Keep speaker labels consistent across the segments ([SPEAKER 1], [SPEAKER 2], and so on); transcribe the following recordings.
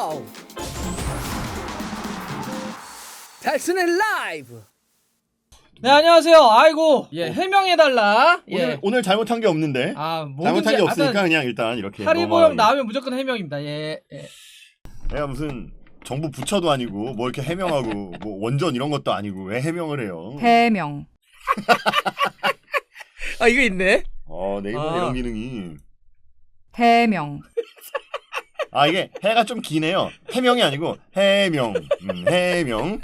[SPEAKER 1] 와우. 달순의 라이브.
[SPEAKER 2] 네, 안녕하세요. 아이고, 해명해달라.
[SPEAKER 3] 오늘 잘못한 게 없는데. 잘못한 게 없으니까 그냥 일단 이렇게.
[SPEAKER 2] 하리보형 나오면 무조건 해명입니다.
[SPEAKER 3] 내가 무슨 정부 부처도 아니고 뭐 이렇게 해명하고 뭐 원전 이런 것도 아니고 왜 해명을 해요?
[SPEAKER 4] 해명.
[SPEAKER 1] 아 이거 있네.
[SPEAKER 3] 네이버 이런 기능이.
[SPEAKER 4] 해명.
[SPEAKER 3] 이게 해가 좀 기네요. 해명이 아니고 해명. 해명.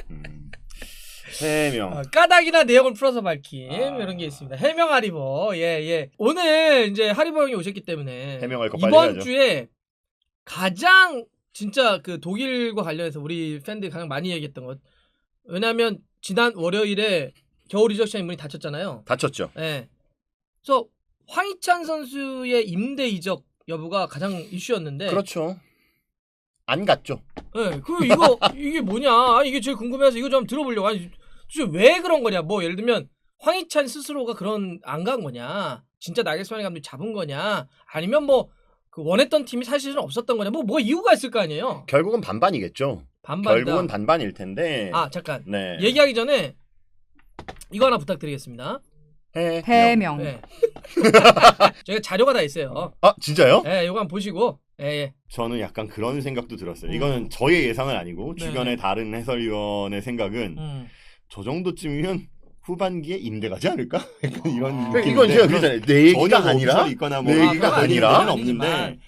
[SPEAKER 3] 해명.
[SPEAKER 2] 까닭이나 내용을 풀어서 밝힘 이런 게 있습니다. 해명 하리보. 오늘 이제 하리보 형이 오셨기 때문에
[SPEAKER 3] 해명할 거 빨리
[SPEAKER 2] 이번
[SPEAKER 3] 해야죠.
[SPEAKER 2] 주에 가장 진짜 그 독일과 관련해서 우리 팬들이 가장 많이 얘기했던 것. 왜냐하면 지난 월요일에 겨울 이적 시장에 문이 닫혔잖아요.
[SPEAKER 3] 다쳤죠.
[SPEAKER 2] 네. 그래서 황희찬 선수의 임대 이적 여부가 가장 이슈였는데.
[SPEAKER 3] 그렇죠. 안 갔죠.
[SPEAKER 2] 네. 그리고 이게 뭐냐? 이게 제일 궁금해서 이거 좀 들어보려고. 아니, 도대체 왜 그런 거냐? 뭐 예를 들면 황희찬 스스로가 그런 안 간 거냐? 진짜 나겔스만 감독이 잡은 거냐? 아니면 뭐 그 원했던 팀이 사실은 없었던 거냐? 뭐 이유가 있을 거 아니에요?
[SPEAKER 3] 결국은 반반이겠죠.
[SPEAKER 2] 반반이다.
[SPEAKER 3] 결국은 반반일 텐데.
[SPEAKER 2] 잠깐.
[SPEAKER 3] 네.
[SPEAKER 2] 얘기하기 전에 이거 하나 부탁드리겠습니다.
[SPEAKER 4] 해명.
[SPEAKER 2] 네. 저희가 자료가 다 있어요.
[SPEAKER 3] 진짜요?
[SPEAKER 2] 네, 이거 한번 보시고. 예.
[SPEAKER 3] 저는 약간 그런 생각도 들었어요. 이거는 저의 예상은 아니고 주변의 다른 해설위원의 생각은 저 정도쯤이면 후반기에 임대 가지 않을까? 약간 이런 느낌. 이건 제가 그랬잖아요. 내 얘기가 아니라 있거나 뭐 내 얘기가 아니라 없는데.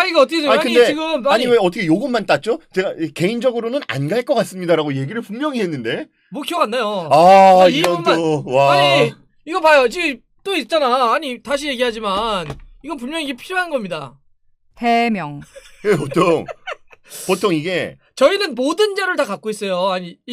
[SPEAKER 2] 이거 어떻게 돼요?
[SPEAKER 3] 근데
[SPEAKER 2] 지금
[SPEAKER 3] 왜 어떻게 요것만 땄죠? 제가 개인적으로는 안 갈 것 같습니다라고 얘기를 분명히 했는데.
[SPEAKER 2] 뭐 기억 안 나요.
[SPEAKER 3] 이건 또 와.
[SPEAKER 2] 이거 봐요. 지금 또 있잖아. 다시 얘기하지만 이건 분명히 이게 필요한 겁니다.
[SPEAKER 4] 해명.
[SPEAKER 3] 보통 이게
[SPEAKER 2] 저희는 모든 자료를 다 갖고 있어요.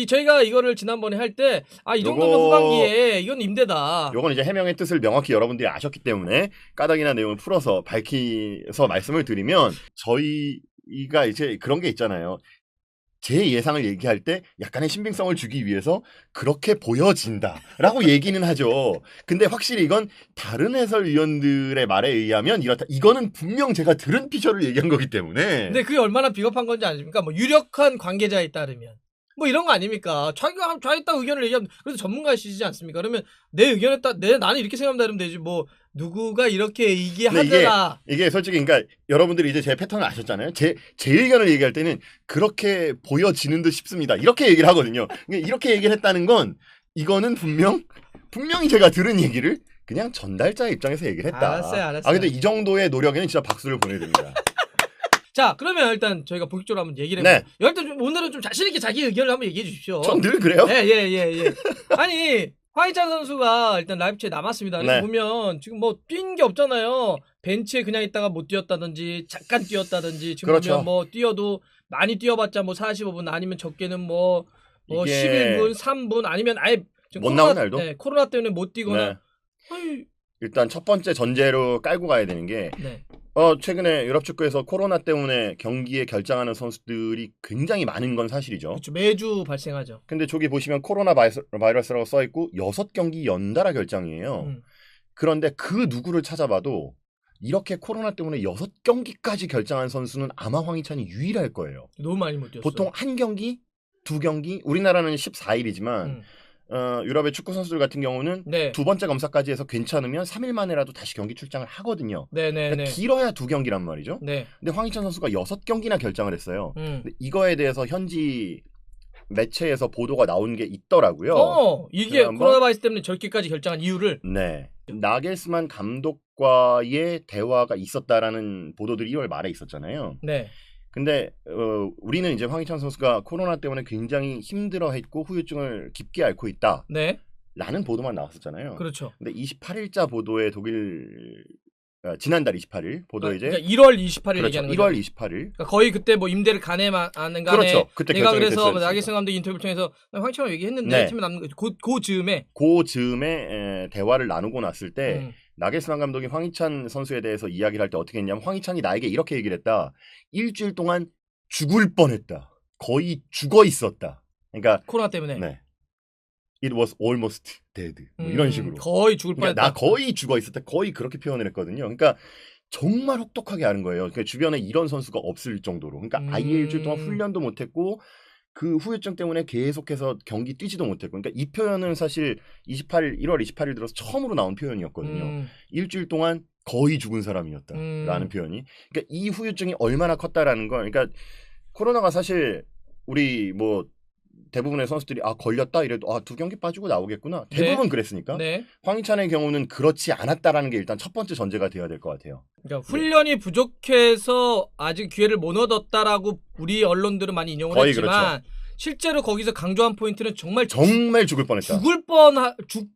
[SPEAKER 2] 저희가 이거를 지난번에 할 때 이 정도면 후반기에 이건 임대다.
[SPEAKER 3] 요건 이제 해명의 뜻을 명확히 여러분들이 아셨기 때문에 까닭이나 내용을 풀어서 밝혀서 말씀을 드리면 저희가 이제 그런 게 있잖아요. 제 예상을 얘기할 때 약간의 신빙성을 주기 위해서 그렇게 보여진다라고 얘기는 하죠. 근데 확실히 이건 다른 해설위원들의 말에 의하면 이렇다. 이거는 분명 제가 들은 피셜을 얘기한 거기 때문에.
[SPEAKER 2] 근데 그게 얼마나 비겁한 건지 아십니까? 뭐 유력한 관계자에 따르면 뭐 이런 거 아닙니까? 자기가 딱 의견을 얘기하면 그래도 전문가시지 않습니까? 그러면 내 의견에 나는 이렇게 생각한다 이러면 되지. 뭐 누구가 이렇게 얘기하더라.
[SPEAKER 3] 이게 솔직히 그러니까 여러분들이 이제 제 패턴을 아셨잖아요. 제 의견을 얘기할 때는 그렇게 보여지는 듯 싶습니다. 이렇게 얘기를 하거든요. 이렇게 얘기를 했다는 건 이거는 분명히 제가 들은 얘기를 그냥 전달자의 입장에서 얘기를 했다.
[SPEAKER 2] 알았어요.
[SPEAKER 3] 근데 이 정도의 노력에는 진짜 박수를 보내드립니다.
[SPEAKER 2] 자, 그러면 일단 저희가 본격적으로 한번 얘기를 해볼게요. 일단 오늘은 좀 자신 있게 자기 의견을 한번 얘기해 주십시오.
[SPEAKER 3] 전 늘 그래요?
[SPEAKER 2] 예. 황희찬 선수가 일단 라이프치에 남았습니다.
[SPEAKER 3] 네.
[SPEAKER 2] 보면 지금 뭐 뛴 게 없잖아요. 벤치에 그냥 있다가 못 뛰었다든지 잠깐 뛰었다든지 지금
[SPEAKER 3] 그렇죠.
[SPEAKER 2] 보면 뭐 뛰어도 많이 뛰어봤자 뭐 45분 아니면 적게는 뭐
[SPEAKER 3] 이게
[SPEAKER 2] 11분, 3분 아니면 아예
[SPEAKER 3] 못 나온 날도?
[SPEAKER 2] 네, 코로나 때문에 못 뛰거나.
[SPEAKER 3] 일단 첫 번째 전제로 깔고 가야 되는 게 최근에 유럽 축구에서 코로나 때문에 경기에 결장하는 선수들이 굉장히 많은 건 사실이죠.
[SPEAKER 2] 그렇죠. 매주 발생하죠.
[SPEAKER 3] 근데 저기 보시면 코로나 바이러스라고 써 있고 6경기 연달아 결장이에요. 그런데 그 누구를 찾아봐도 이렇게 코로나 때문에 6경기까지 결장한 선수는 아마 황희찬이 유일할 거예요.
[SPEAKER 2] 너무 많이 못 뛰었어요.
[SPEAKER 3] 보통 한 경기, 두 경기, 우리나라는 14일이지만 유럽의 축구 선수들 같은 경우는 두 번째 검사까지 해서 괜찮으면 3일 만에라도 다시 경기 출장을 하거든요. 그러니까 길어야 2경기란 말이죠. 근데 황희찬 선수가 6경기나 결장을 했어요. 근데 이거에 대해서 현지 매체에서 보도가 나온 게 있더라고요.
[SPEAKER 2] 이게 코로나 바이러스 때문에 저렇게까지 결정한 이유를.
[SPEAKER 3] 나겔스만 감독과의 대화가 있었다라는 보도들이 1월 말에 있었잖아요. 근데 우리는 이제 황희찬 선수가 코로나 때문에 굉장히 힘들어했고 후유증을 깊게 앓고 있다. 라는 보도만 나왔었잖아요.
[SPEAKER 2] 그렇죠.
[SPEAKER 3] 근데 28일자 보도에 독일 지난달 28일 보도에 이제
[SPEAKER 2] 그러니까 1월 28일 얘기하는 거죠.
[SPEAKER 3] 1월 28일.
[SPEAKER 2] 그러니까 거의 그때 뭐 임대를 가네 마는 간에.
[SPEAKER 3] 그렇죠. 그때
[SPEAKER 2] 내가 그래서
[SPEAKER 3] 됐었습니다.
[SPEAKER 2] 나겔슨 감독 인터뷰를 통해서 황희찬을 얘기했는데 팀에 남는 거죠. 그 즈음에
[SPEAKER 3] 대화를 나누고 났을 때 나겔스만 감독이 황희찬 선수에 대해서 이야기를 할 때 어떻게 했냐면 황희찬이 나에게 이렇게 얘기를 했다. 일주일 동안 죽을 뻔했다. 거의 죽어 있었다. 그러니까
[SPEAKER 2] 코로나 때문에.
[SPEAKER 3] It was almost dead. 뭐 이런 식으로.
[SPEAKER 2] 거의 죽을 뻔했다.
[SPEAKER 3] 나 거의 죽어 있었다. 거의 그렇게 표현을 했거든요. 그러니까 정말 혹독하게 하는 거예요. 그러니까 주변에 이런 선수가 없을 정도로. 그러니까 아예 일주일 동안 훈련도 못했고 그 후유증 때문에 계속해서 경기 뛰지도 못했고. 그러니까 이 표현은 사실 1월 28일 들어서 처음으로 나온 표현이었거든요. 일주일 동안 거의 죽은 사람이었다라는 표현이. 그러니까 이 후유증이 얼마나 컸다라는 걸. 그러니까 코로나가 사실 우리 뭐 대부분의 선수들이 걸렸다 이래도 2경기 빠지고 나오겠구나. 대부분
[SPEAKER 2] 네.
[SPEAKER 3] 그랬으니까.
[SPEAKER 2] 네.
[SPEAKER 3] 황희찬의 경우는 그렇지 않았다라는 게 일단 첫 번째 전제가 돼야 될 것 같아요.
[SPEAKER 2] 그러니까 훈련이 부족해서 아직 기회를 못 얻었다라고 우리 언론들은 많이 인용을
[SPEAKER 3] 거의
[SPEAKER 2] 했지만 실제로 거기서 강조한 포인트는 정말
[SPEAKER 3] 죽을 뻔했다.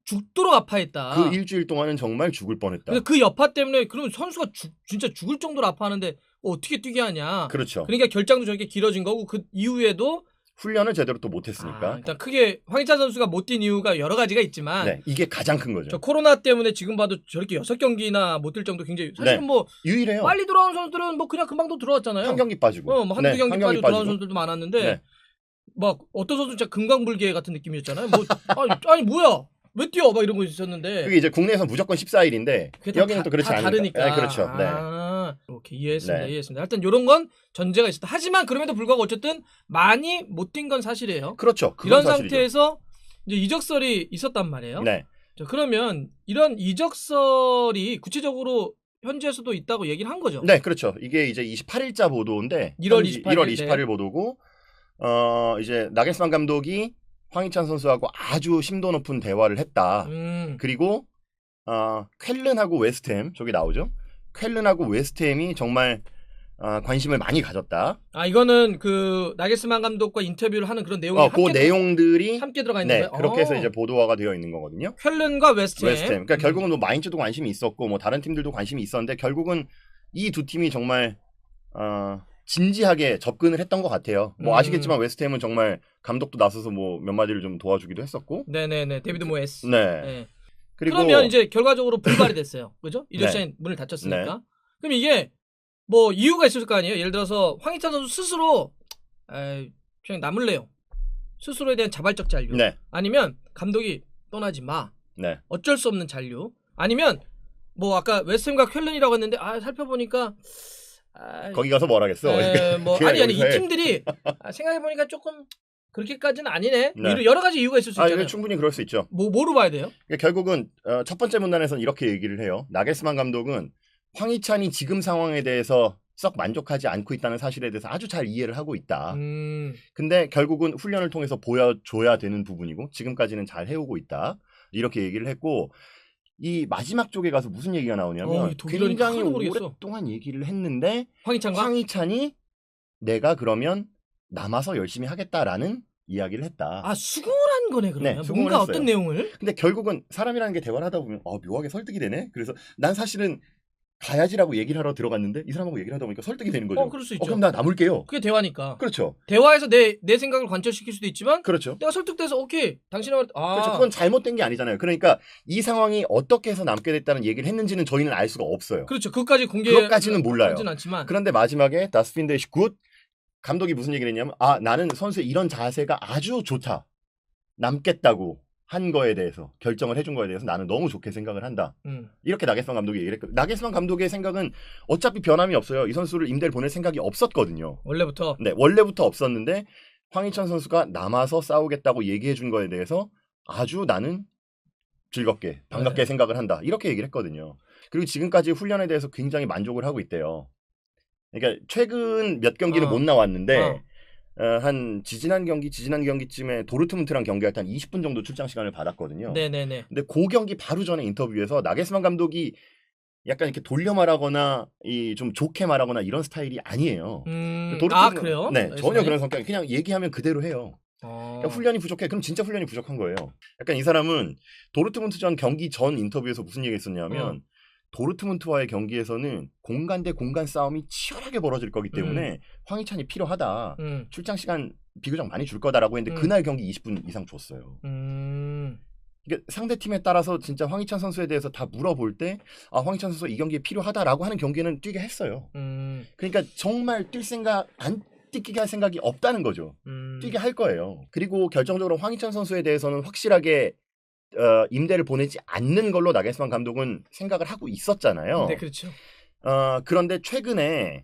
[SPEAKER 2] 죽도록 아파했다.
[SPEAKER 3] 그 일주일 동안은 정말 죽을 뻔했다.
[SPEAKER 2] 그래서 그 여파 때문에 그러면 선수가 진짜 죽을 정도로 아파하는데 어떻게 뛰게 하냐.
[SPEAKER 3] 그렇죠.
[SPEAKER 2] 그러니까 결장도 저렇게 길어진 거고 그 이후에도
[SPEAKER 3] 훈련을 제대로 또 못했으니까.
[SPEAKER 2] 일단 크게 황희찬 선수가 못 뛴 이유가 여러 가지가 있지만
[SPEAKER 3] 네, 이게 가장 큰 거죠.
[SPEAKER 2] 저 코로나 때문에 지금 봐도 저렇게 6경기나 못 뛸 정도 굉장히 사실
[SPEAKER 3] 네.
[SPEAKER 2] 뭐
[SPEAKER 3] 유일해요.
[SPEAKER 2] 빨리 돌아온 선수들은 뭐 그냥 금방 또 들어왔잖아요.
[SPEAKER 3] 한 경기 빠지고.
[SPEAKER 2] 뭐 한두 경기 빠지고 돌아온 선수들도 많았는데
[SPEAKER 3] 네.
[SPEAKER 2] 막 어떤 선수 진짜 금강불개 같은 느낌이었잖아요. 뭐 아니 뭐야? 왜 뛰어? 막 이런 거 있었는데.
[SPEAKER 3] 그게 이제 국내에서 무조건 14일인데 여기는 또 그렇지 않으니까.
[SPEAKER 2] 다르니까.
[SPEAKER 3] 네, 그렇죠. 네.
[SPEAKER 2] 오케이 이해했습니다.
[SPEAKER 3] 네.
[SPEAKER 2] 이해했습니다. 하여튼 이런 건 전제가 있었다. 하지만 그럼에도 불구하고 어쨌든 많이 못 뛴 건 사실이에요.
[SPEAKER 3] 그렇죠.
[SPEAKER 2] 이런
[SPEAKER 3] 사실이죠.
[SPEAKER 2] 상태에서 이제 이적설이 있었단 말이에요.
[SPEAKER 3] 네.
[SPEAKER 2] 자, 그러면 이런 이적설이 구체적으로 현지에서도 있다고 얘기를 한 거죠.
[SPEAKER 3] 네, 그렇죠. 이게 이제 28일자 보도인데
[SPEAKER 2] 1월 28일
[SPEAKER 3] 일 보도고 이제 나겔스만 감독이 황희찬 선수하고 아주 심도 높은 대화를 했다. 그리고 쾰른하고 웨스트햄 저기 나오죠. 쾰른하고 웨스트햄이 정말 관심을 많이 가졌다.
[SPEAKER 2] 이거는 그 나겔스만 감독과 인터뷰를 하는 그런 내용이
[SPEAKER 3] 그 내용들이
[SPEAKER 2] 함께 들어가 있는
[SPEAKER 3] 네,
[SPEAKER 2] 거예요.
[SPEAKER 3] 그렇게 해서 이제 보도화가 되어 있는 거거든요.
[SPEAKER 2] 쾰른과 웨스트햄.
[SPEAKER 3] 그러니까 결국은 뭐 마인츠도 관심이 있었고 뭐 다른 팀들도 관심이 있었는데 결국은 이 두 팀이 정말 진지하게 접근을 했던 것 같아요. 뭐 아시겠지만 웨스트햄은 정말 감독도 나서서 뭐 몇 마디를 좀 도와주기도 했었고.
[SPEAKER 2] 네네네. 데비드 모에스.
[SPEAKER 3] 네.
[SPEAKER 2] 네.
[SPEAKER 3] 그리고
[SPEAKER 2] 그러면 이제 결과적으로 불발이 됐어요. 그죠? 이적시장
[SPEAKER 3] 네.
[SPEAKER 2] 문을 닫혔으니까.
[SPEAKER 3] 네.
[SPEAKER 2] 그럼 이게 뭐 이유가 있을 거 아니에요. 예를 들어서 황희찬 선수 스스로 그냥 남을래요. 스스로에 대한 자발적 잔류.
[SPEAKER 3] 네.
[SPEAKER 2] 아니면 감독이 떠나지 마.
[SPEAKER 3] 네.
[SPEAKER 2] 어쩔 수 없는 잔류. 아니면 뭐 아까 웨스트햄과 쾰른이라고 했는데 살펴보니까
[SPEAKER 3] 거기 가서 뭘 하겠어?
[SPEAKER 2] 뭐
[SPEAKER 3] 그냥
[SPEAKER 2] 아니 이
[SPEAKER 3] 여기서 해.
[SPEAKER 2] 팀들이 생각해 보니까 조금 그렇게까지는 아니네. 뭐
[SPEAKER 3] 네.
[SPEAKER 2] 이런 여러 가지 이유가 있을 수 있잖아요.
[SPEAKER 3] 충분히 그럴 수 있죠.
[SPEAKER 2] 뭐로 봐야 돼요?
[SPEAKER 3] 그러니까 결국은 첫 번째 문단에서는 이렇게 얘기를 해요. 나겔스만 감독은 황희찬이 지금 상황에 대해서 썩 만족하지 않고 있다는 사실에 대해서 아주 잘 이해를 하고 있다. 근데 결국은 훈련을 통해서 보여줘야 되는 부분이고 지금까지는 잘 해오고 있다. 이렇게 얘기를 했고 이 마지막 쪽에 가서 무슨 얘기가 나오냐면 굉장히 오랫동안 얘기를 했는데 황희찬이 내가 그러면 남아서 열심히 하겠다라는 이야기를 했다.
[SPEAKER 2] 수긍을 한 거네 그러면.
[SPEAKER 3] 네, 수긍을
[SPEAKER 2] 뭔가
[SPEAKER 3] 했어요.
[SPEAKER 2] 어떤 내용을?
[SPEAKER 3] 근데 결국은 사람이라는 게 대화를 하다 보면 묘하게 설득이 되네. 그래서 난 사실은 가야지라고 얘기를 하러 들어갔는데 이 사람하고 얘기를 하다 보니까 설득이 되는 거죠.
[SPEAKER 2] 그럴 수 있죠.
[SPEAKER 3] 그럼 나 남을게요.
[SPEAKER 2] 그게 대화니까.
[SPEAKER 3] 그렇죠.
[SPEAKER 2] 대화에서 내 생각을 관철시킬 수도 있지만
[SPEAKER 3] 그렇죠.
[SPEAKER 2] 내가 설득돼서 오케이 당신의 말
[SPEAKER 3] 그렇죠. 그건 잘못된 게 아니잖아요. 그러니까 이 상황이 어떻게 해서 남게 됐다는 얘기를 했는지는 저희는 알 수가 없어요.
[SPEAKER 2] 그렇죠. 그것까지는
[SPEAKER 3] 몰라요.
[SPEAKER 2] 않지만.
[SPEAKER 3] 그런데 마지막에 다스핀데시 굿 감독이 무슨 얘기를 했냐면 나는 선수의 이런 자세가 아주 좋다. 남겠다고 한 거에 대해서 결정을 해준 거에 대해서 나는 너무 좋게 생각을 한다. 이렇게 나겔스만 감독이 얘기를 했거든요. 나겔스만 감독의 생각은 어차피 변함이 없어요. 이 선수를 임대를 보낼 생각이 없었거든요.
[SPEAKER 2] 원래부터.
[SPEAKER 3] 네, 원래부터 없었는데 황희찬 선수가 남아서 싸우겠다고 얘기해 준 거에 대해서 아주 나는 즐겁게 반갑게 생각을 한다. 이렇게 얘기를 했거든요. 그리고 지금까지 훈련에 대해서 굉장히 만족을 하고 있대요. 그러니까 최근 몇 경기는 못 나왔는데 한 지지난 경기쯤에 도르트문트랑 경기할 때 한 20분 정도 출장 시간을 받았거든요.
[SPEAKER 2] 네네네.
[SPEAKER 3] 근데 그 경기 바로 전에 인터뷰에서 나겔스만 감독이 약간 이렇게 돌려 말하거나 좀 좋게 말하거나 이런 스타일이 아니에요.
[SPEAKER 2] 그래요?
[SPEAKER 3] 네, 전혀 그런 성격이 그냥 얘기하면 그대로 해요. 그러니까 훈련이 부족해. 그럼 진짜 훈련이 부족한 거예요. 약간 이 사람은 도르트문트전 경기 전 인터뷰에서 무슨 얘기했었냐면 도르트문트와의 경기에서는 공간 대 공간 싸움이 치열하게 벌어질 거기 때문에 황희찬이 필요하다. 출장 시간 비교적 많이 줄 거다라고 했는데 그날 경기 20분 이상 줬어요. 그러니까 상대 팀에 따라서 진짜 황희찬 선수에 대해서 다 물어볼 때 황희찬 선수 이 경기에 필요하다라고 하는 경기는 뛰게 했어요. 그러니까 정말 안 뛰게 할 생각이 없다는 거죠. 뛰게 할 거예요. 그리고 결정적으로 황희찬 선수에 대해서는 확실하게 임대를 보내지 않는 걸로 나겔스만 감독은 생각을 하고 있었잖아요.
[SPEAKER 2] 네, 그렇죠.
[SPEAKER 3] 그런데 최근에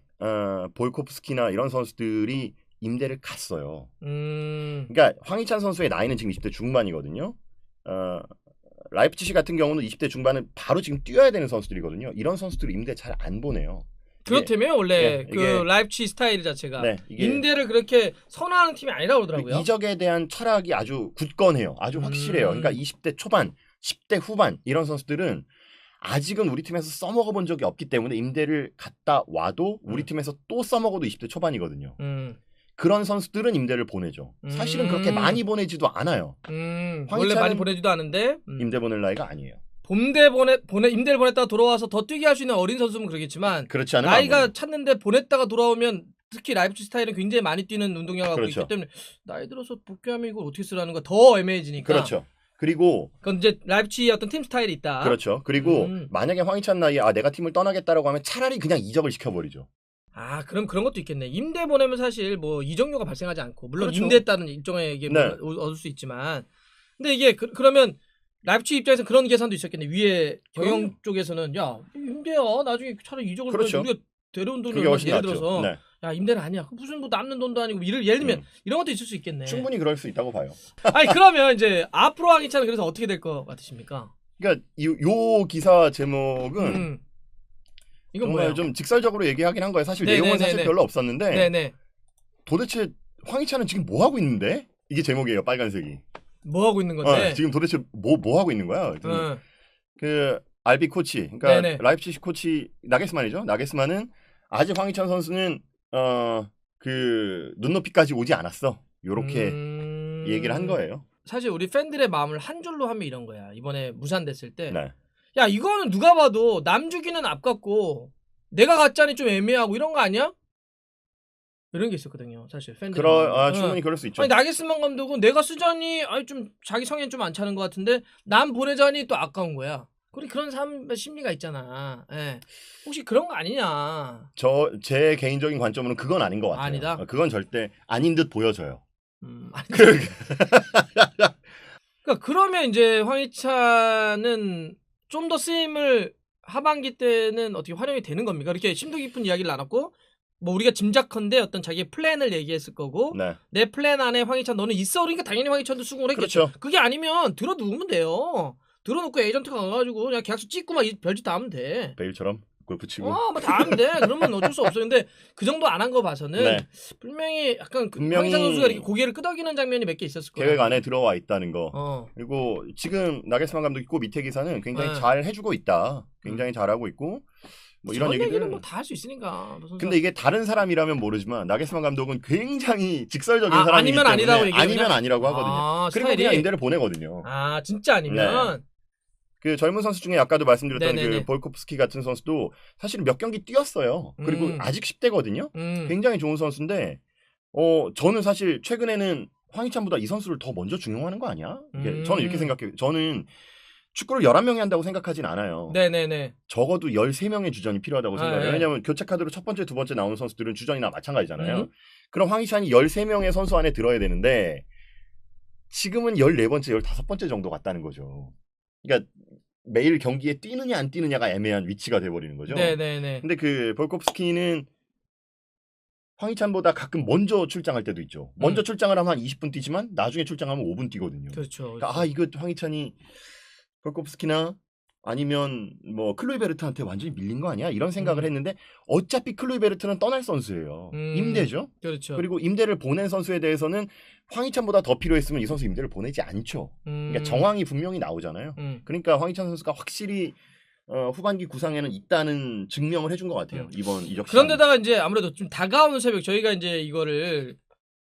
[SPEAKER 3] 볼코프스키나 이런 선수들이 임대를 갔어요. 그러니까 황희찬 선수의 나이는 지금 20대 중반이거든요. 라이프치히 같은 경우는 20대 중반은 바로 지금 뛰어야 되는 선수들이거든요. 이런 선수들을 임대 잘 안 보내요.
[SPEAKER 2] 그렇다면 원래
[SPEAKER 3] 네,
[SPEAKER 2] 그 라이프치히 스타일 자체가
[SPEAKER 3] 네, 이게
[SPEAKER 2] 임대를 그렇게 선호하는 팀이 아니라고 그러더라고요.
[SPEAKER 3] 이적에 대한 철학이 아주 굳건해요. 아주 확실해요. 그러니까 20대 초반, 10대 후반 이런 선수들은 아직은 우리 팀에서 써먹어 본 적이 없기 때문에 임대를 갔다 와도 우리 팀에서 또 써먹어도 20대 초반이거든요. 그런 선수들은 임대를 보내죠. 사실은 그렇게 많이 보내지도 않아요.
[SPEAKER 2] 원래 많이 보내지도 않은데
[SPEAKER 3] 임대 보낼 나이가 아니에요.
[SPEAKER 2] 임대를 보냈다가 돌아와서 더 뛰게 할 수 있는 어린 선수면 그러겠지만
[SPEAKER 3] 그렇지 않으면
[SPEAKER 2] 나이가 찼는데 보냈다가 돌아오면 특히 라이프치히 스타일은 굉장히 많이 뛰는 운동량을 갖고
[SPEAKER 3] 그렇죠.
[SPEAKER 2] 있기 때문에 나이 들어서 복귀하면 이걸 어떻게 쓰라는 거 더 애매해지니까.
[SPEAKER 3] 그렇죠. 그리고
[SPEAKER 2] 그건 이제 라이프치히의 어떤 팀 스타일이 있다.
[SPEAKER 3] 그렇죠. 그리고 만약에 황희찬 나이에 내가 팀을 떠나겠다라고 하면 차라리 그냥 이적을 시켜버리죠.
[SPEAKER 2] 그럼 그런 것도 있겠네. 임대 보내면 사실 뭐 이적료가 발생하지 않고 물론
[SPEAKER 3] 그렇죠.
[SPEAKER 2] 임대에 따른 일종의 이게
[SPEAKER 3] 네.
[SPEAKER 2] 얻을 수 있지만 근데 이게 그러면 라이프치히 입장에서 그런 계산도 있었겠네. 위에 경영 쪽에서는 야 임대야 나중에 차라리 이적을
[SPEAKER 3] 그렇죠.
[SPEAKER 2] 우리가 데려온 돈을
[SPEAKER 3] 그게 훨씬
[SPEAKER 2] 예를
[SPEAKER 3] 낫죠.
[SPEAKER 2] 들어서
[SPEAKER 3] 네.
[SPEAKER 2] 야 임대는 아니야. 무슨 뭐 남는 돈도 아니고 예를 들면 이런 것도 있을 수 있겠네.
[SPEAKER 3] 충분히 그럴 수 있다고 봐요.
[SPEAKER 2] 아니 그러면 이제 앞으로 황희찬은 그래서 어떻게 될 것 같으십니까?
[SPEAKER 3] 그러니까 요 기사 제목은
[SPEAKER 2] 이건
[SPEAKER 3] 정말
[SPEAKER 2] 뭐예요?
[SPEAKER 3] 좀 직설적으로 얘기하긴 한 거예요. 사실
[SPEAKER 2] 네네네네.
[SPEAKER 3] 내용은 사실 별로 없었는데
[SPEAKER 2] 네네.
[SPEAKER 3] 도대체 황희찬은 지금 뭐 하고 있는데? 이게 제목이에요. 빨간색이.
[SPEAKER 2] 뭐 하고 있는 건데?
[SPEAKER 3] 지금 도대체 뭐 하고 있는 거야? 그 RB 코치, 그러니까
[SPEAKER 2] 네네.
[SPEAKER 3] 라이프치히 코치 나게스만이죠. 나게스만은 아직 황희찬 선수는 그 눈높이까지 오지 않았어. 요렇게 얘기를 한 거예요.
[SPEAKER 2] 사실 우리 팬들의 마음을 한 줄로 하면 이런 거야. 이번에 무산됐을 때.
[SPEAKER 3] 네.
[SPEAKER 2] 야 이거는 누가 봐도 남 주기는 아깝고 내가 갔자니 좀 애매하고 이런 거 아니야? 이런 게 있었거든요. 사실 팬들.
[SPEAKER 3] 충분히 그럴 수 있죠.
[SPEAKER 2] 아니 나게스만 감독은 내가 쓰자니 좀 자기 성향 좀 안 차는 것 같은데 남 보내자니 또 아까운 거야. 그런 사람 심리가 있잖아. 예. 혹시 그런 거 아니냐?
[SPEAKER 3] 제 개인적인 관점으로는 그건 아닌 것 같아요.
[SPEAKER 2] 아니다?
[SPEAKER 3] 그건 절대 아닌 듯 보여져요.
[SPEAKER 2] 그러니까 그러면 이제 황희찬은 좀 더 쓰임을 하반기 때는 어떻게 활용이 되는 겁니까? 이렇게 심도 깊은 이야기를 나눴고 뭐 우리가 짐작컨대 어떤 자기의 플랜을 얘기했을 거고
[SPEAKER 3] 네.
[SPEAKER 2] 내 플랜 안에 황희찬 너는 있어 그러니까 당연히 황희찬도 수긍을 했겠죠.
[SPEAKER 3] 그렇죠.
[SPEAKER 2] 그게 아니면 들어 누우면 돼요. 들어놓고 에이전트가 가가지고 그냥 계약서 찍고 막 별짓 다 하면 돼.
[SPEAKER 3] 베일처럼 골프 치고.
[SPEAKER 2] 뭐 다 하면 돼. 그러면 어쩔 수 없어. 근데 그 정도 안 한 거 봐서는
[SPEAKER 3] 네.
[SPEAKER 2] 분명히 약간
[SPEAKER 3] 분명히
[SPEAKER 2] 황희찬 선수가 이렇게 고개를 끄덕이는 장면이 몇 개 있었을 거야.
[SPEAKER 3] 계획 안에 들어와 있다는 거. 그리고 지금 나게스만 감독이 그 밑에 기사는 굉장히 잘 해주고 있다. 굉장히 잘하고 있고 뭐 이런 얘기들.
[SPEAKER 2] 뭐 다 할 수 있으니까.
[SPEAKER 3] 근데 이게 다른 사람이라면 모르지만 나게스만 감독은 굉장히 직설적인 사람이기
[SPEAKER 2] 아니면
[SPEAKER 3] 때문에
[SPEAKER 2] 아니라고 얘기해요.
[SPEAKER 3] 아니면 아니라고 하거든요. 그리고
[SPEAKER 2] 스타일이?
[SPEAKER 3] 그냥 임대를 보내거든요.
[SPEAKER 2] 진짜 아니면.
[SPEAKER 3] 그 젊은 선수 중에 아까도 말씀드렸던
[SPEAKER 2] 네네네.
[SPEAKER 3] 그 볼코프스키 같은 선수도 사실 몇 경기 뛰었어요. 그리고 아직 10대거든요. 굉장히 좋은 선수인데 저는 사실 최근에는 황희찬보다 이 선수를 더 먼저 중용하는 거 아니야? 저는 이렇게 생각해요. 저는 축구를 11명이 한다고 생각하진 않아요.
[SPEAKER 2] 네네네.
[SPEAKER 3] 적어도 13명의 주전이 필요하다고 생각해요.
[SPEAKER 2] 네.
[SPEAKER 3] 왜냐하면 교체 카드로 첫 번째, 두 번째 나오는 선수들은 주전이나 마찬가지잖아요. 그럼 황희찬이 13명의 선수 안에 들어야 되는데 지금은 14번째, 15번째 정도 같다는 거죠. 그러니까 매일 경기에 뛰느냐 안 뛰느냐가 애매한 위치가 돼버리는 거죠.
[SPEAKER 2] 네네네.
[SPEAKER 3] 근데 그 볼코프스키는 황희찬보다 가끔 먼저 출장할 때도 있죠. 먼저 출장을 하면 한 20분 뛰지만 나중에 출장하면 5분 뛰거든요.
[SPEAKER 2] 그렇죠.
[SPEAKER 3] 그러니까 이거 황희찬이 볼코프스키나 아니면 뭐 클로이베르트한테 완전히 밀린 거 아니야? 이런 생각을 했는데 어차피 클로이베르트는 떠날 선수예요. 임대죠.
[SPEAKER 2] 그렇죠.
[SPEAKER 3] 그리고 임대를 보낸 선수에 대해서는 황희찬보다 더 필요했으면 이 선수 임대를 보내지 않죠. 그러니까 정황이 분명히 나오잖아요. 그러니까 황희찬 선수가 확실히 후반기 구상에는 있다는 증명을 해준 것 같아요. 이번 이적 시장.
[SPEAKER 2] 그런데다가 이제 아무래도 좀 다가오는 새벽 저희가 이제 이거를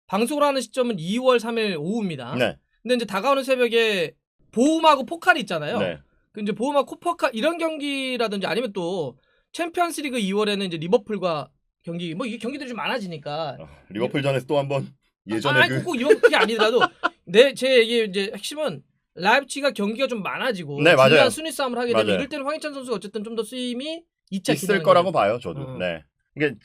[SPEAKER 2] 방송을 하는 시점은 2월 3일 오후입니다.
[SPEAKER 3] 네.
[SPEAKER 2] 근데 이제 다가오는 새벽에 보움하고 포칼이 있잖아요.
[SPEAKER 3] 네.
[SPEAKER 2] 그 이제 보움하고 포칼 이런 경기라든지 아니면 또 챔피언스리그 2월에는 이제 리버풀과 경기 뭐 이게 경기들이 좀 많아지니까
[SPEAKER 3] 리버풀 전에서 또 한번 예전에
[SPEAKER 2] 꼭 이번 그게 아니더라도 제 얘기 이제 핵심은 라이프치히가 경기가 좀 많아지고
[SPEAKER 3] 네, 맞아요.
[SPEAKER 2] 중요한 순위 싸움을 하게 되면
[SPEAKER 3] 맞아요.
[SPEAKER 2] 이럴 때는 황희찬 선수가 어쨌든 좀 더 쓰임이 있지
[SPEAKER 3] 있을 거라고 봐요, 저도.
[SPEAKER 2] 어.
[SPEAKER 3] 네. 그러니까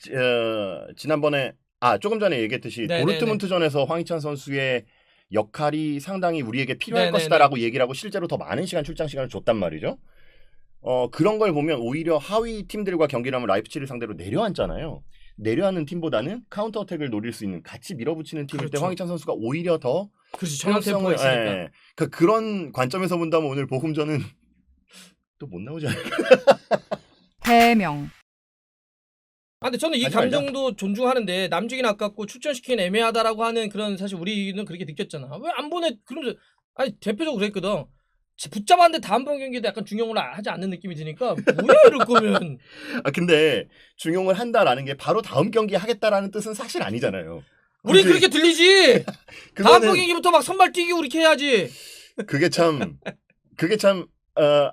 [SPEAKER 3] 지난번에 조금 전에 얘기했듯이
[SPEAKER 2] 네네네.
[SPEAKER 3] 도르트문트전에서 황희찬 선수의 역할이 상당히 우리에게 필요할
[SPEAKER 2] 네네네.
[SPEAKER 3] 것이다라고 얘기를 하고 실제로 더 많은 시간 출장 시간을 줬단 말이죠. 그런 걸 보면 오히려 하위 팀들과 경기를 하면 라이프치히를 상대로 내려앉잖아요. 내려앉는 팀보다는 카운터 어택을 노릴 수 있는 같이 밀어붙이는 팀일 때
[SPEAKER 2] 그렇죠.
[SPEAKER 3] 황희찬 선수가 오히려 더
[SPEAKER 2] 그렇지. 정형 템포가 있으니까.
[SPEAKER 3] 예. 그런 관점에서 본다면 오늘 보험전은 또 못 나오지 않을까.
[SPEAKER 4] 해명,
[SPEAKER 2] 아, 근데 저는 이
[SPEAKER 3] 하지 말자.
[SPEAKER 2] 감정도 존중하는데 남주긴 아깝고 출전시키긴 애매하다라고 하는 그런 사실 우리는 그렇게 느꼈잖아. 왜 안 보내? 그러면서 아니 대표적으로 그랬거든. 붙잡았는데 다음번 경기도 약간 중용을 하지 않는 느낌이 드니까 뭐야 이럴 거면.
[SPEAKER 3] 근데 중용을 한다라는 게 바로 다음 경기 하겠다라는 뜻은 사실 아니잖아요.
[SPEAKER 2] 우리
[SPEAKER 3] 굳이
[SPEAKER 2] 그렇게 들리지.
[SPEAKER 3] 그거는
[SPEAKER 2] 다음번 경기부터 막 선발 뛰기 우리 해야지.
[SPEAKER 3] 그게 참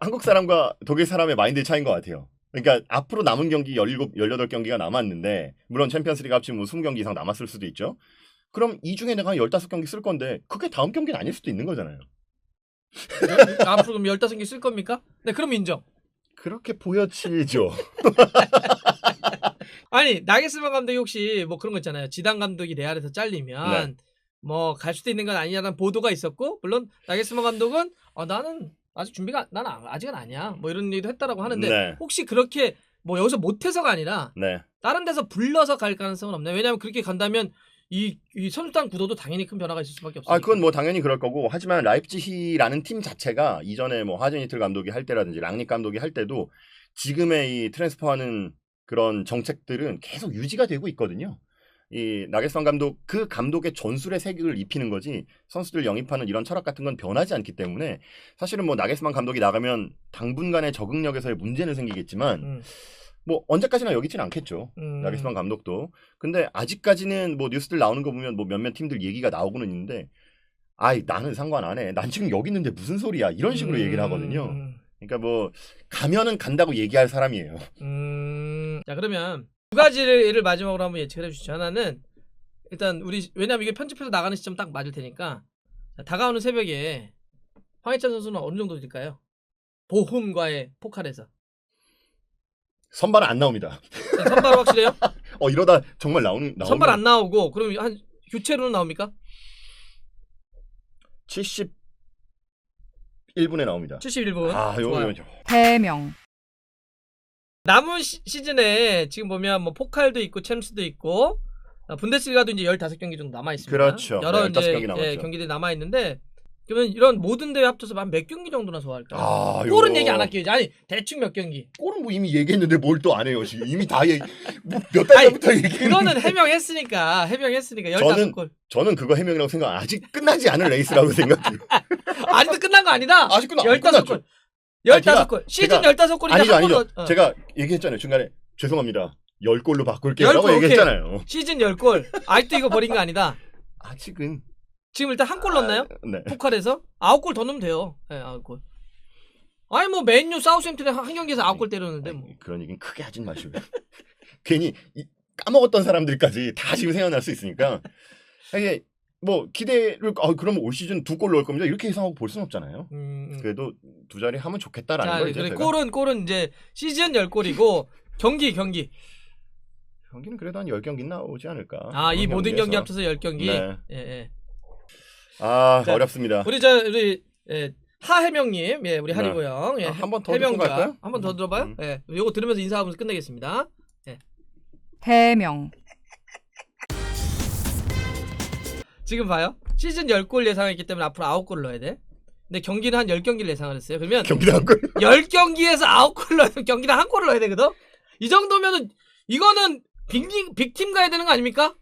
[SPEAKER 3] 한국 사람과 독일 사람의 마인드 차이인 것 같아요. 그러니까 앞으로 남은 경기 17, 18경기가 남았는데 물론 챔피언스리그 합치면 뭐 20경기 이상 남았을 수도 있죠. 그럼 이 중에 내가 15경기 쓸 건데 그게 다음 경기는 아닐 수도 있는 거잖아요.
[SPEAKER 2] 앞으로 그럼 15개 쓸 겁니까? 네, 그럼 인정.
[SPEAKER 3] 그렇게 보여지죠.
[SPEAKER 2] 아니 나게스만 감독이 혹시 뭐 그런 거 있잖아요. 지단 감독이 레알에서 잘리면
[SPEAKER 3] 네.
[SPEAKER 2] 뭐 갈 수도 있는 건 아니냐는 보도가 있었고 물론 나게스만 감독은 나는 아직 준비가 나는 아직은 아니야 뭐 이런 얘기도 했다라고 하는데
[SPEAKER 3] 네.
[SPEAKER 2] 혹시 그렇게 뭐 여기서 못해서가 아니라
[SPEAKER 3] 네.
[SPEAKER 2] 다른 데서 불러서 갈 가능성은 없나요? 왜냐하면 그렇게 간다면 이 선수단 구도도 당연히 큰 변화가 있을 수밖에 없으니까.
[SPEAKER 3] 그건 뭐 당연히 그럴 거고 하지만 라이프치히라는 팀 자체가 이전에 뭐 하젠이틀 감독이 할 때라든지 랑닉 감독이 할 때도 지금의 이 트랜스퍼하는 그런 정책들은 계속 유지가 되고 있거든요. 이 나겔스만 감독 그 감독의 전술의 색을 입히는 거지 선수들 영입하는 이런 철학 같은 건 변하지 않기 때문에 사실은 뭐 나겔스만 감독이 나가면 당분간의 적응력에서의 문제는 생기겠지만 뭐 언제까지나 여기 있지는 않겠죠. 나겔스만 감독도. 근데 아직까지는 뭐 뉴스들 나오는 거 보면 뭐 몇몇 팀들 얘기가 나오고는 있는데 나는 상관 안 해. 난 지금 여기 있는데 무슨 소리야. 이런 식으로 얘기를 하거든요. 그러니까 뭐 가면은 간다고 얘기할 사람이에요.
[SPEAKER 2] 자 그러면 두 가지를 마지막으로 한번 예측을 해주시죠. 하나는 일단 왜냐면 이게 편집해서 나가는 시점 딱 맞을 테니까 다가오는 새벽에 황희찬 선수는 어느 정도 될까요? 보훔과의 포칼에서
[SPEAKER 3] 선발은 안 나옵니다.
[SPEAKER 2] 선발 확실해요?
[SPEAKER 3] 이러다 정말 나오는
[SPEAKER 2] 선발 안 나오고 그럼 한 교체로는 나옵니까?
[SPEAKER 3] 71분에 나옵니다.
[SPEAKER 2] 71분.
[SPEAKER 3] 좋아요.
[SPEAKER 4] 해명,
[SPEAKER 2] 남은 시즌에 지금 보면 뭐 포칼도 있고 챔스도 있고 분데스리가도 이제 15경기 정도 남아 있습니다.
[SPEAKER 3] 그렇죠.
[SPEAKER 2] 여러
[SPEAKER 3] 네, 15경기
[SPEAKER 2] 이제
[SPEAKER 3] 남았죠.
[SPEAKER 2] 경기들이 남아 있는데 그러면 이런 모든 대회 합쳐서 한 몇 경기 정도나 소화할까요?
[SPEAKER 3] 이거.
[SPEAKER 2] 골은 얘기 안 할게요. 아니 대충 몇 경기.
[SPEAKER 3] 골은 뭐 이미 얘기했는데 뭘 또 안 해요. 지금 이미 다 몇 달 전부터 얘기했는데.
[SPEAKER 2] 그거는 해명했으니까 15골.
[SPEAKER 3] 저는 그거 해명이라고 생각 아직 끝나지 않은 레이스라고 생각해요.
[SPEAKER 2] 아직도 끝난 거 아니다.
[SPEAKER 3] 아직 끝났죠.
[SPEAKER 2] 15골. 15골. 시즌 15골인데
[SPEAKER 3] 아니죠. 제가 얘기했잖아요. 중간에 죄송합니다. 10골로 바꿀게요.
[SPEAKER 2] 10골,
[SPEAKER 3] 라고
[SPEAKER 2] 오케이.
[SPEAKER 3] 얘기했잖아요.
[SPEAKER 2] 시즌 10골. 아직도 이거 버린 거 아니다.
[SPEAKER 3] 아직은.
[SPEAKER 2] 지금 일단 한 골 넣었나요?
[SPEAKER 3] 네.
[SPEAKER 2] 포칼에서 9골 더 넣으면 돼요. 네, 9골. 아니 뭐 맨유 사우스햄튼에 한 경기에서 9골 때렸는데 뭐.
[SPEAKER 3] 그런 얘기는 크게 하진 마시고. 괜히 까먹었던 사람들까지 다 지금 생각날 수 있으니까. 이게 뭐 기대를 그러면 올 시즌 2골 넣을 겁니다. 이렇게 예상하고 볼 수는 없잖아요. 그래도 두 자리 하면 좋겠다라는
[SPEAKER 2] 자,
[SPEAKER 3] 거죠.
[SPEAKER 2] 그래, 골은 이제 시즌 10골이고 경기는
[SPEAKER 3] 그래도 한 10경기 나오지 않을까.
[SPEAKER 2] 이 모든 경기
[SPEAKER 3] 경기에서.
[SPEAKER 2] 합쳐서 10경기.
[SPEAKER 3] 네.
[SPEAKER 2] 예.
[SPEAKER 3] 자,
[SPEAKER 2] 우리
[SPEAKER 3] 어렵습니다.
[SPEAKER 2] 하해명님, 우리 하리고 형,
[SPEAKER 3] 한 번 더 듣고
[SPEAKER 2] 해명자
[SPEAKER 3] 갈까요?
[SPEAKER 2] 한 번 더 들어봐요. 요거 들으면서 인사하면서 끝내겠습니다.
[SPEAKER 4] 해명,
[SPEAKER 2] 지금 봐요. 시즌 10골 예상했기 때문에 앞으로 9골 넣어야 돼. 근데 경기는 한 10경기를 예상을 했어요. 그러면
[SPEAKER 3] 경기도 한 골.
[SPEAKER 2] 10경기에서 9골 넣어야 돼. 경기당 1골을 넣어야 되거든. 이 정도면은 이거는 빅팀 가야 되는 거 아닙니까?